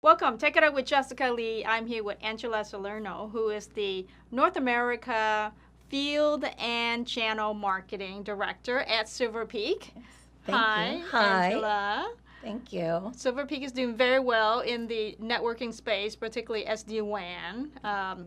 Welcome. Take It Up with Jessica Lee. I'm here with Angela Salerno, who is the North America Field and Channel Marketing Director at Silver Peak. Thank Hi, you. Hi. Angela. Thank you. Silver Peak is doing very well in the networking space, particularly SD-WAN,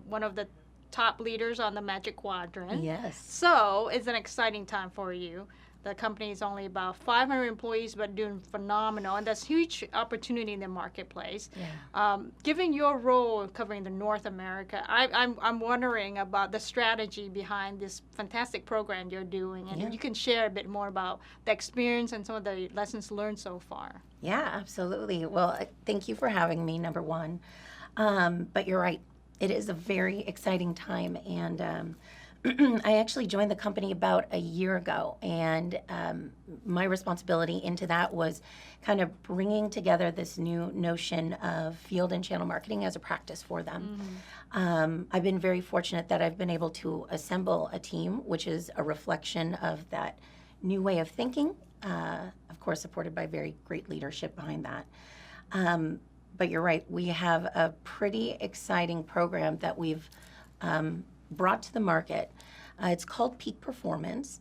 one of the top leaders on the Magic Quadrant. Yes. So it's an exciting time for you. The company is only about 500 employees, but doing phenomenal, and that's huge opportunity in the marketplace. Yeah. Given your role covering the North America, I'm wondering about the strategy behind this fantastic program you're doing, and Yeah. you can share a bit more about the experience and some of the lessons learned so far. Yeah, absolutely. Well, thank you for having me, number one. But you're right. It is a very exciting time, and I actually joined the company about a year ago, and my responsibility into that was kind of bringing together this new notion of field and channel marketing as a practice for them. I've been very fortunate that I've been able to assemble a team, which is a reflection of that new way of thinking, of course supported by very great leadership behind that. But you're right, we have a pretty exciting program that we've brought to the market. It's called Peak Performance,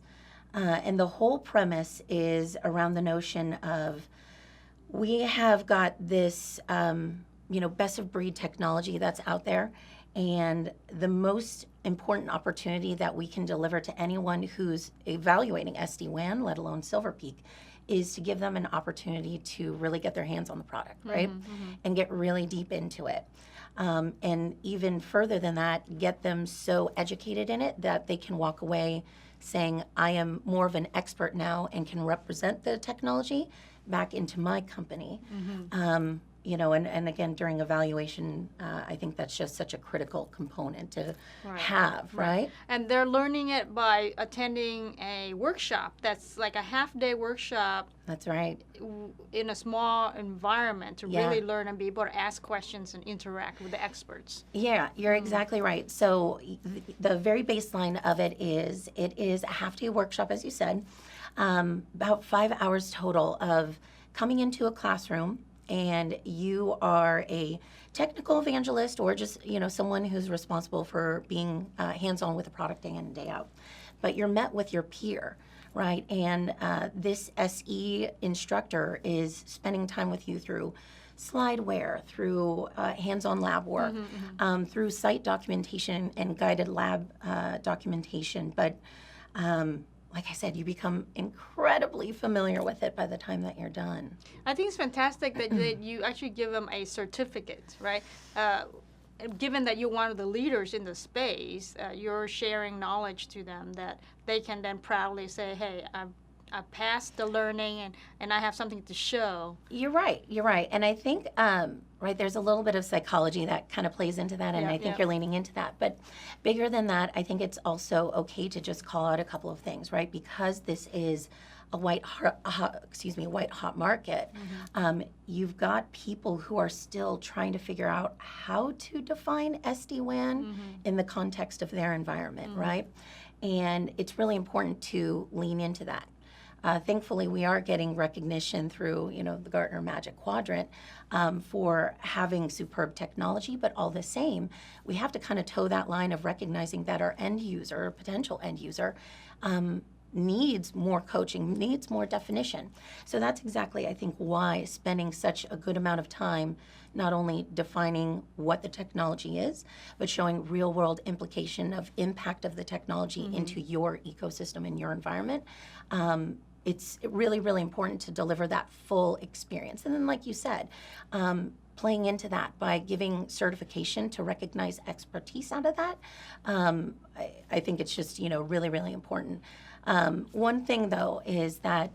and the whole premise is around the notion of we have got this, best of breed technology that's out there, and the most important opportunity that we can deliver to anyone who's evaluating SD-WAN, let alone Silver Peak, is to give them an opportunity to really get their hands on the product, right? And get really deep into it. And even further than that, get them so educated in it that they can walk away saying, I am more of an expert now and can represent the technology back into my company. And again, during evaluation, I think that's just such a critical component to have, right? And they're learning it by attending a workshop that's like a half-day workshop. That's right. In a small environment to really learn and be able to ask questions and interact with the experts. Yeah, you're exactly right. So the very baseline of it is a half-day workshop, as you said, about 5 hours total of coming into a classroom, and you are a technical evangelist or just, someone who's responsible for being hands-on with the product day in and day out. But you're met with your peer, right? And this SE instructor is spending time with you through slideware, through hands-on lab work, through site documentation and guided lab documentation. But like I said, you become incredibly familiar with it by the time that you're done. I think it's fantastic that you actually give them a certificate, right? Given that you're one of the leaders in the space, you're sharing knowledge to them that they can then proudly say, hey, I passed the learning and I have something to show. You're right. And I think, there's a little bit of psychology that kind of plays into that, and I think you're leaning into that. But bigger than that, I think it's also okay to just call out a couple of things, right? Because this is a white hot market. You've got people who are still trying to figure out how to define SD-WAN in the context of their environment, right? And it's really important to lean into that. Thankfully, we are getting recognition through, the Gartner Magic Quadrant for having superb technology, but all the same, we have to kind of toe that line of recognizing that our end user, or potential end user, needs more coaching, needs more definition. So that's exactly, I think, why spending such a good amount of time not only defining what the technology is, but showing real-world implication of impact of the technology into your ecosystem and your environment. It's really, really important to deliver that full experience. And then, like you said, playing into that by giving certification to recognize expertise out of that, I think it's just, really, really important. One thing, though, is that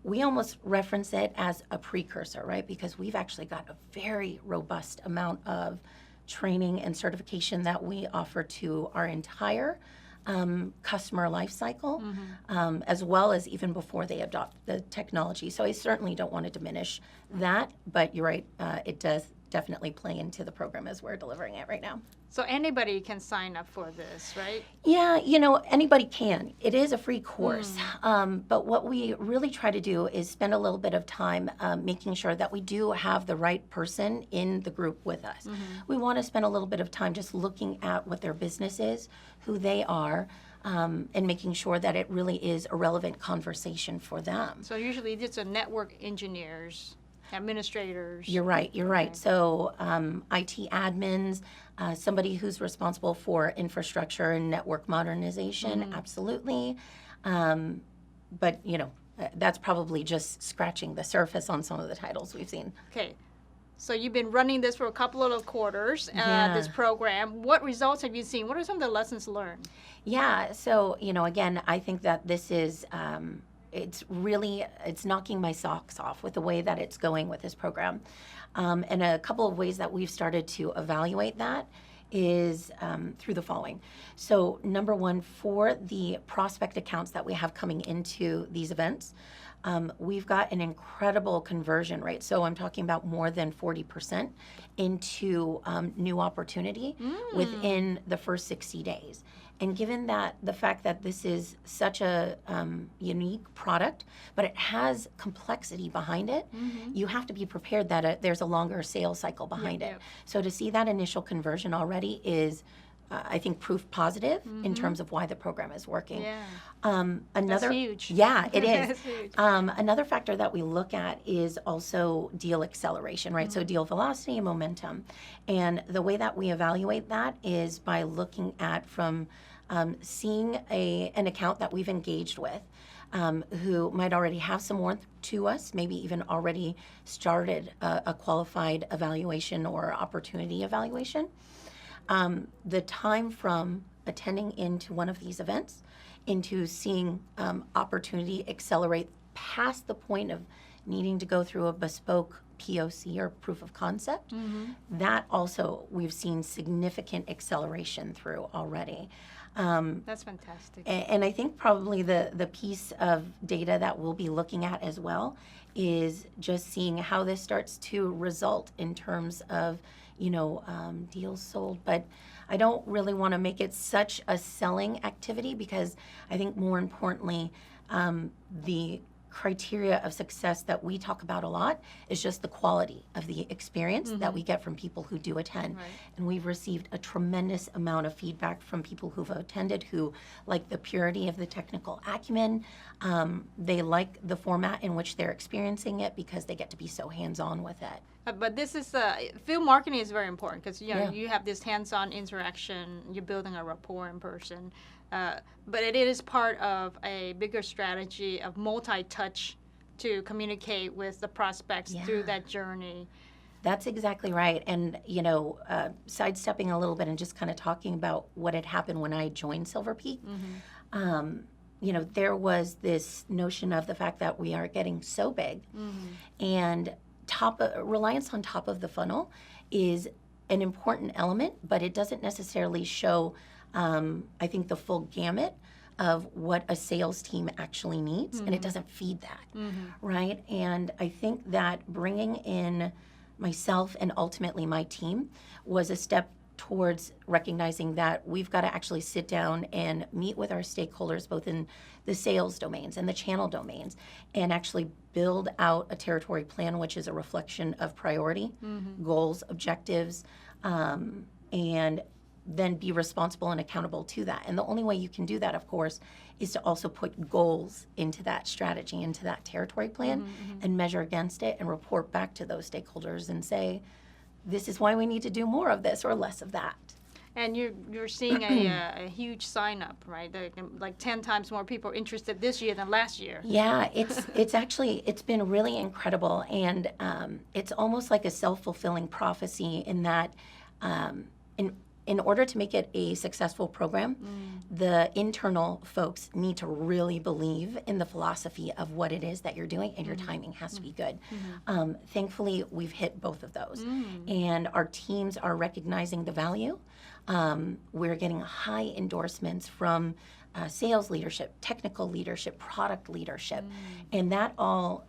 we almost reference it as a precursor, right? Because we've actually got a very robust amount of training and certification that we offer to our entire customer life cycle, as well as even before they adopt the technology. So I certainly don't want to diminish that, but you're right, it does definitely play into the program as we're delivering it right now. So anybody can sign up for this, right? Yeah, anybody can. It is a free course. But what we really try to do is spend a little bit of time making sure that we do have the right person in the group with us. We want to spend a little bit of time just looking at what their business is, who they are, and making sure that it really is a relevant conversation for them. So usually it's a network engineers, administrators. You're right. Okay. So IT admins, somebody who's responsible for infrastructure and network modernization, absolutely. But, that's probably just scratching the surface on some of the titles we've seen. Okay. So you've been running this for a couple of quarters, Yeah. this program. What results have you seen? What are some of the lessons learned? Yeah. So, again, I think that this is, it's knocking my socks off with the way that it's going with this program. And a couple of ways that we've started to evaluate that is through the following. So number one, for the prospect accounts that we have coming into these events, we've got an incredible conversion rate. So I'm talking about more than 40% into new opportunity within the first 60 days. And given that the fact that this is such a unique product, but it has complexity behind it, you have to be prepared that there's a longer sales cycle behind it. So to see that initial conversion already is, I think, proof positive in terms of why the program is working. Yeah. Another, That's huge. Yeah, it is. That's huge. Another factor that we look at is also deal acceleration, right? So deal velocity and momentum. And the way that we evaluate that is by looking at from seeing an account that we've engaged with who might already have some worth to us, maybe even already started a qualified evaluation or opportunity evaluation. The time from attending into one of these events into seeing opportunity accelerate past the point of needing to go through a bespoke POC or proof of concept, that also we've seen significant acceleration through already. That's fantastic. And I think probably the piece of data that we'll be looking at as well is just seeing how this starts to result in terms of, deals sold. But I don't really want to make it such a selling activity because I think more importantly, the criteria of success that we talk about a lot is just the quality of the experience that we get from people who do attend. Right. And we've received a tremendous amount of feedback from people who've attended who like the purity of the technical acumen. They like the format in which they're experiencing it because they get to be so hands-on with it. But this is field marketing is very important because Yeah. you have this hands-on interaction. You're building a rapport in person, but it is part of a bigger strategy of multi-touch to communicate with the prospects through that journey. That's exactly right. And, sidestepping a little bit and just kind of talking about what had happened when I joined Silver Peak, there was this notion of the fact that we are getting so big and reliance on top of the funnel is an important element, but it doesn't necessarily show, I think, the full gamut of what a sales team actually needs, and it doesn't feed that, right? And I think that bringing in myself and ultimately my team was a step towards recognizing that we've got to actually sit down and meet with our stakeholders, both in the sales domains and the channel domains, and actually build out a territory plan, which is a reflection of priority, goals, objectives, and then be responsible and accountable to that. And the only way you can do that, of course, is to also put goals into that strategy, into that territory plan, and measure against it and report back to those stakeholders and say, this is why we need to do more of this or less of that. And you're seeing a huge sign up, right? Like 10 times more people interested this year than last year. Yeah, it's been really incredible, and it's almost like a self-fulfilling prophecy in that in order to make it a successful program, the internal folks need to really believe in the philosophy of what it is that you're doing, and your timing has to be good. Thankfully, we've hit both of those, and our teams are recognizing the value. We're getting high endorsements from sales leadership, technical leadership, product leadership, and that all,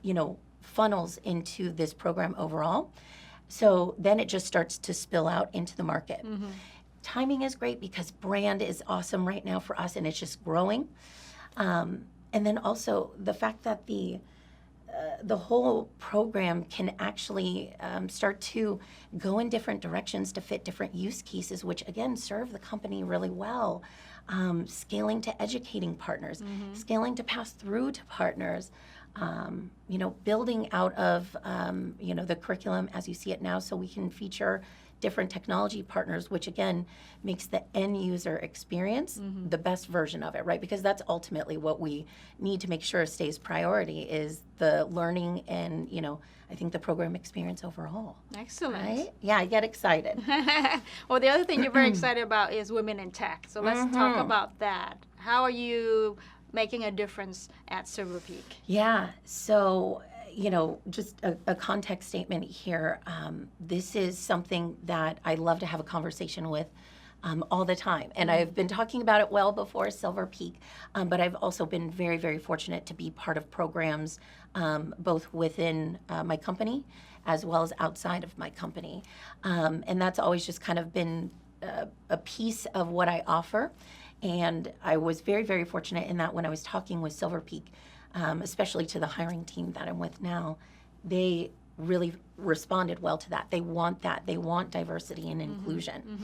funnels into this program overall. So then it just starts to spill out into the market. Timing is great because brand is awesome right now for us, and it's just growing. And then also the fact that the whole program can actually start to go in different directions to fit different use cases, which again serve the company really well. Scaling to educating partners, scaling to pass through to partners, building out of the curriculum as you see it now, so we can feature different technology partners, which again makes the end user experience the best version of it, right? Because that's ultimately what we need to make sure stays priority, is the learning and, I think the program experience overall. Excellent. Right? Yeah, I get excited. Well, the other thing you're very excited about is women in tech. So let's talk about that. How are you making a difference at Silver Peak? Yeah, so just a context statement here. This is something that I love to have a conversation with all the time. And I've been talking about it well before Silver Peak, but I've also been very, very fortunate to be part of programs both within my company as well as outside of my company. And that's always just kind of been a piece of what I offer. And I was very, very fortunate in that when I was talking with Silver Peak, especially to the hiring team that I'm with now, they really responded well to that. They want that. They want diversity and inclusion.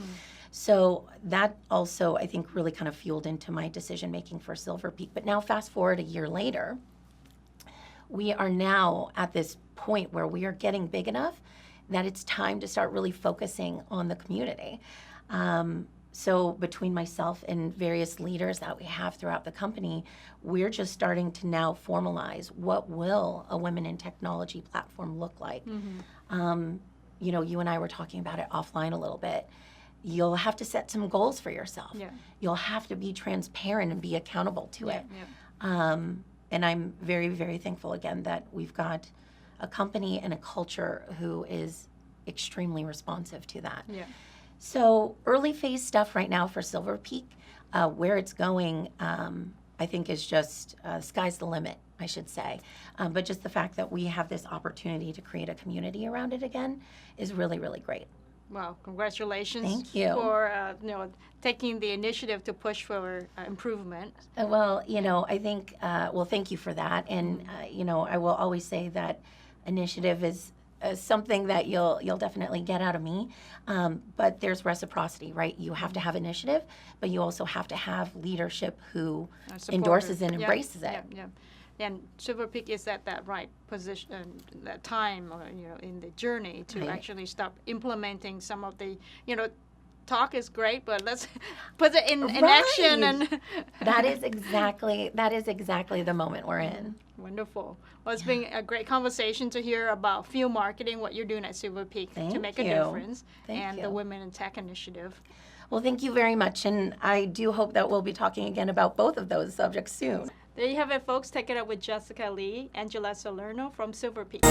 So that also, I think, really kind of fueled into my decision making for Silver Peak. But now fast forward a year later, we are now at this point where we are getting big enough that it's time to start really focusing on the community. So between myself and various leaders that we have throughout the company, we're just starting to now formalize what will a women in technology platform look like. You and I were talking about it offline a little bit. You'll have to set some goals for yourself. Yeah. You'll have to be transparent and be accountable to it. And I'm very, very thankful again that we've got a company and a culture who is extremely responsive to that. So early phase stuff right now for Silver Peak, where it's going, I think is just sky's the limit, I should say. But just the fact that we have this opportunity to create a community around it again is really, really great. Well, congratulations. Thank you. For taking the initiative to push for improvement. Well, I think, thank you for that. And, I will always say that initiative is something that you'll definitely get out of me. But there's reciprocity, right? You have to have initiative, but you also have to have leadership who endorses and embraces it. And Silver Peak is at that right position, that time, in the journey to actually start implementing some of the, talk is great, but let's put it in action. And that is exactly the moment we're in. Wonderful. Well, it's been a great conversation to hear about field marketing, what you're doing at Silver Peak to make a difference, and the Women in Tech Initiative. Well, thank you very much, and I do hope that we'll be talking again about both of those subjects soon. There you have it, folks. Take it up with Jessica Lee, Angela Salerno from Silver Peak.